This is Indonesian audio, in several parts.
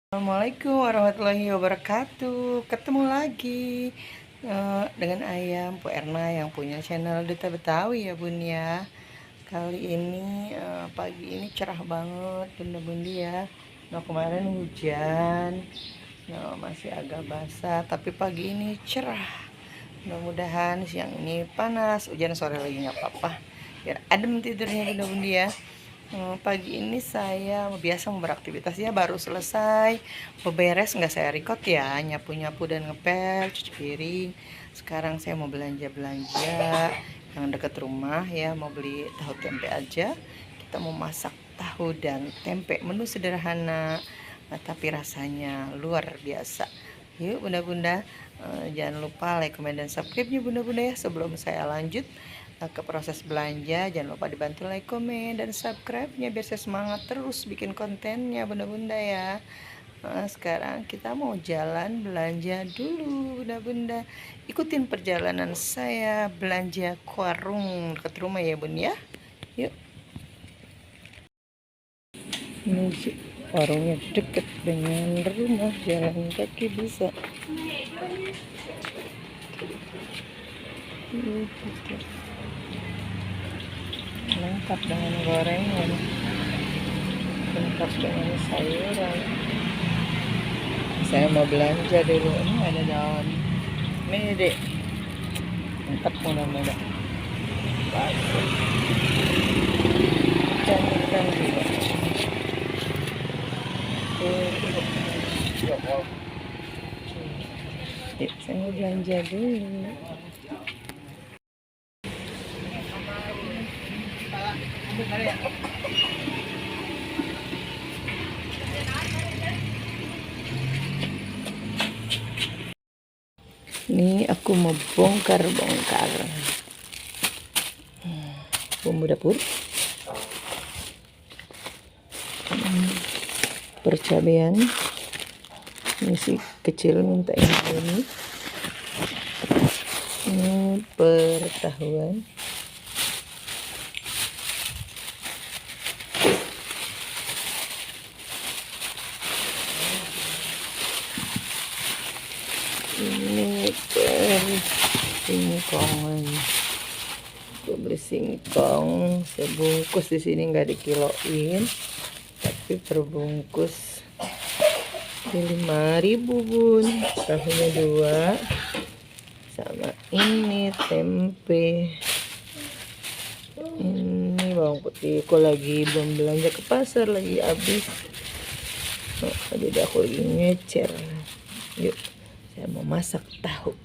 Assalamualaikum warahmatullahi wabarakatuh. Ketemu lagi dengan ayam Bu Erna yang punya channel Duta Betawi ya Bun ya. Kali ini pagi ini cerah banget bunda-bundi ya. Nah kemarin hujan, nah, masih agak basah, tapi pagi ini cerah. Mudah-mudahan siang ini panas, hujan sore lagi nggak apa-apa. Biar adem tidurnya bunda-bundi ya. Pagi ini saya biasa mau beraktivitas ya, baru selesai beberes, nggak saya record ya, nyapu-nyapu dan ngepel, cuci piring. Sekarang saya mau belanja-belanja yang dekat rumah ya, mau beli tahu tempe aja. Kita mau masak tahu dan tempe, menu sederhana tapi rasanya luar biasa. Yuk bunda-bunda, jangan lupa like, comment, dan subscribe-nya bunda-bunda ya. Sebelum saya lanjut ke proses belanja, jangan lupa dibantu like, komen, dan subscribe-nya biar saya semangat terus bikin kontennya bunda-bunda ya. Sekarang kita mau jalan belanja dulu bunda-bunda. Ikutin perjalanan saya belanja ke warung dekat rumah ya bun ya. Yuk. Ini warungnya deket dengan rumah, jalan kaki bisa. Lengkap dengan gorengan, lengkap dengan sayuran. Saya mau belanja dulu. Ini ada daun mede, lengkap mudah-mudah. Bakso, ikan juga. Yuk, saya mau belanja dulu. Ini aku mau bongkar bumbu dapur, percabean. Ini si kecil minta ini pertahuan. Ini singkongan. Aku beli singkong sebungkus, di sini nggak dikiloin tapi perbungkus di 5.000 bun. Tahunya 2 sama ini tempe. Ini bawang putih. Aku lagi belum belanja ke pasar, lagi habis. Jadi aku lagi ngecer. Yuk, saya mau masak tahu.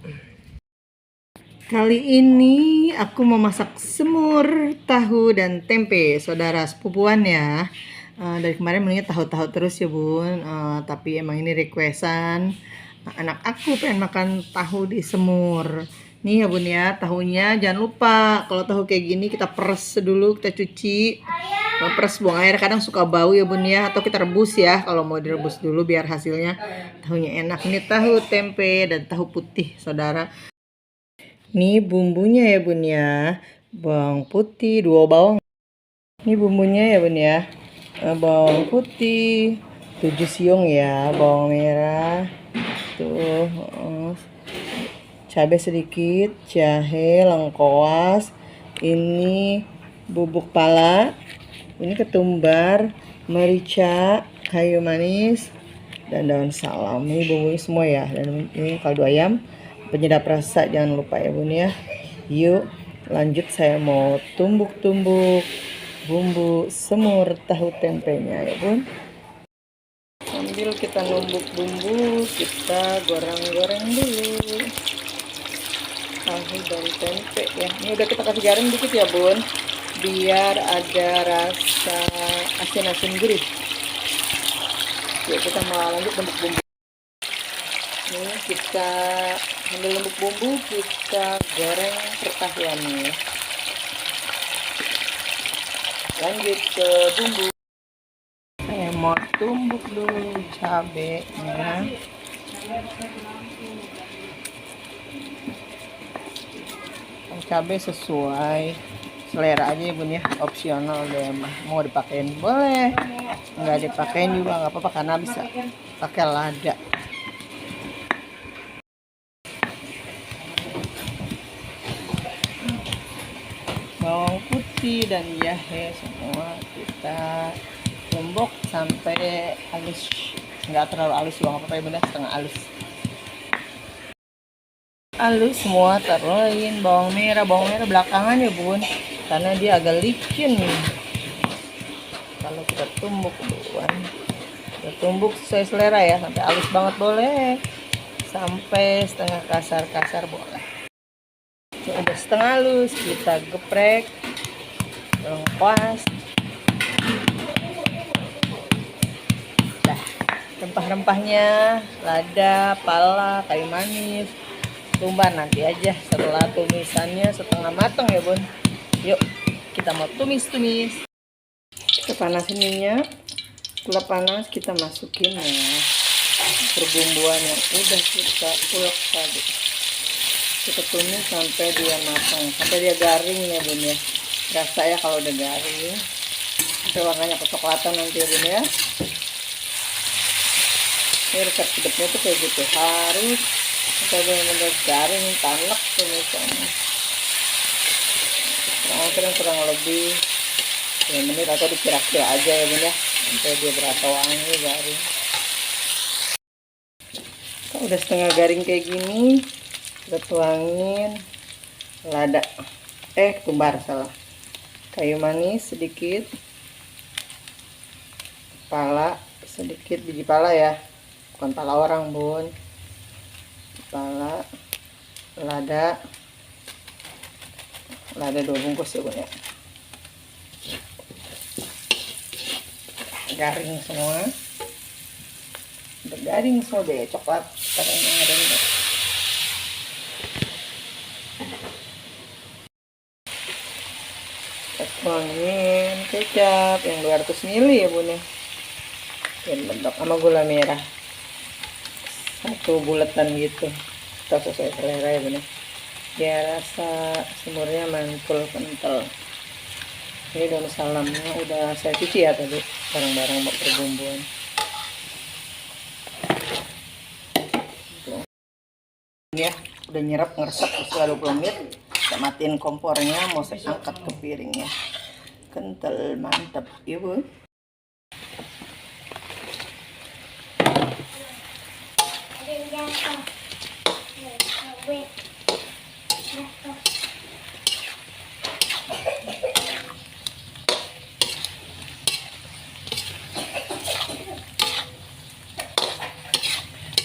Kali ini aku mau masak semur tahu dan tempe, saudara sepupuan ya. Dari kemarin menunya tahu-tahu terus ya bun, tapi emang ini requestan. Anak aku pengen makan tahu di semur. Nih ya bun ya, tahunya jangan lupa kalau tahu kayak gini kita peres dulu, kita cuci. Peres, buang air, kadang suka bau ya bun ya, atau kita rebus ya kalau mau direbus dulu biar hasilnya tahunya enak. Ini tahu tempe dan tahu putih saudara. Ini bumbunya ya bun ya, bawang putih 2 bawang. Ini bumbunya ya bun ya, bawang putih 7 siung ya, bawang merah tuh, cabai sedikit, jahe, lengkoas, ini bubuk pala, ini ketumbar, merica, kayu manis, dan daun salam. Ini bumbunya semua ya, dan ini kaldu ayam penyedap rasa, jangan lupa ya bun ya. Yuk lanjut, saya mau tumbuk-tumbuk bumbu semur tahu tempenya ya bun. Sambil kita numbuk bumbu, kita goreng-goreng dulu tahu dan tempe ya. Ini udah kita kasih garam dikit ya bun, biar ada rasa asin-asin gurih. Yuk kita mau lanjut numbuk bumbu. Ini kita sambil numbuk bumbu, kita goreng pertahuannya. Lanjut ke bumbu. Saya mau tumbuk dulu cabenya. Cabai sesuai selera aja ya bun ya, opsional deh mah, mau dipakein boleh, nggak dipakein juga nggak apa-apa karena bisa pakai lada. Bawang putih dan jahe semua kita tumbuk sampai halus, nggak terlalu halus juga nggak apa-apa ya bun ya, setengah halus. Halus semua, taruhin bawang merah belakangan ya bun, karena dia agak licin kalau kita tumbuk duluan. Kita tumbuk sesuai selera ya, sampai halus banget boleh, sampai setengah kasar boleh. Udah setengah halus kita geprek lengkuas. Nah, rempah-rempahnya lada, pala, kayu manis, tumbar nanti aja setelah tumisannya setengah matang ya bun. Yuk kita mau tumis. Kita panasin minyak, gula panas, kita masukin ya perbumbuan yang udah kita ulek tadi. Kita tumis sampai dia matang, sampai dia garing ya bun ya. Rasa ya kalau udah garing, sampai warnanya kecoklatan nanti ya bun ya. Ini resep sedapnya tuh kayak gitu, harus sampai benar-benar garing, tanek tumisannya. Kurang lebih 10 menit atau dikira-kira aja ya bun ya, sampai dia berasa wangi garing. Kalau udah setengah garing kayak gini, kita tuangin lada, tumbar salah, kayu manis sedikit, pala sedikit, biji pala ya, bukan pala orang bun, pala, lada 2 bungkus ya bun ya. Garing semua, udah garing semua deh, coklat sekarang yang ada ini. Tuangin kecap yang 200 ml ya bun ya, dan bentuk sama gula merah 1 bulatan gitu, kita sesuai selera ya bun ya, biar rasa semurnya mantul kental. Ini daun salamnya udah saya cuci ya tadi, barang-barang perbumbuan. Ini ya udah nyerap ngeresep setelah 20 menit. Kita matiin kompornya, mau saya angkat ke piringnya. Kental mantap ya bun.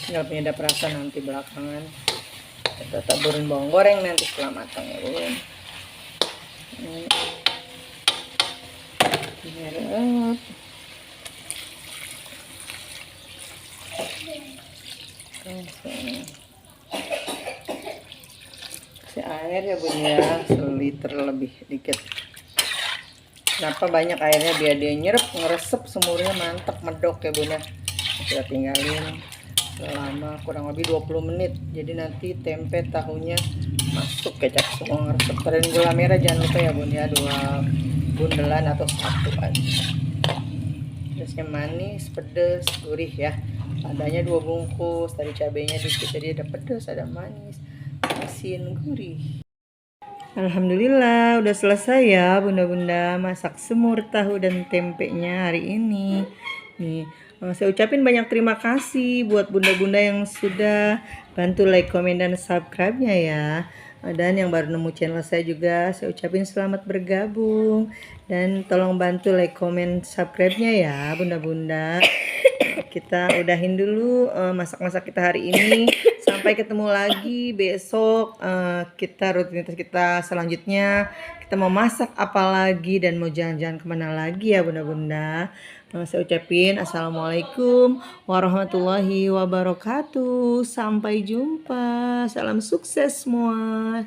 Tinggal penyedap rasa nanti belakangan. Kita taburin bawang goreng nanti setelah matang ya bun. Nyerap. Kasih air ya bun ya, 1 liter lebih dikit. Kenapa banyak airnya? Biar dia nyerap ngeresep semurnya mantap medok ya bun ya. Kita tinggalin selama kurang lebih 20 menit, jadi nanti tempe tahunya masuk kecap semua ngeresep. Dan gula merah jangan lupa ya bun ya, 2 bundelan atau 1 aja. Terusnya manis, pedes, gurih ya. Ladanya 2 bungkus, tadi cabenya dikit jadi ada pedes, ada manis, asin, gurih. Alhamdulillah udah selesai ya bunda-bunda masak semur tahu dan tempenya hari ini. Nih, saya ucapin banyak terima kasih buat bunda-bunda yang sudah bantu like, komen, dan subscribe-nya ya. Dan yang baru nemu channel saya juga, saya ucapin selamat bergabung. Dan tolong bantu like, komen, subscribe-nya ya bunda-bunda. Kita udahin dulu masak-masak kita hari ini. Sampai ketemu lagi besok. Kita rutinitas kita selanjutnya. Kita mau masak apa lagi dan mau jalan-jalan kemana lagi ya bunda-bunda. Saya ucapin assalamualaikum warahmatullahi wabarakatuh. Sampai jumpa. Salam sukses semua.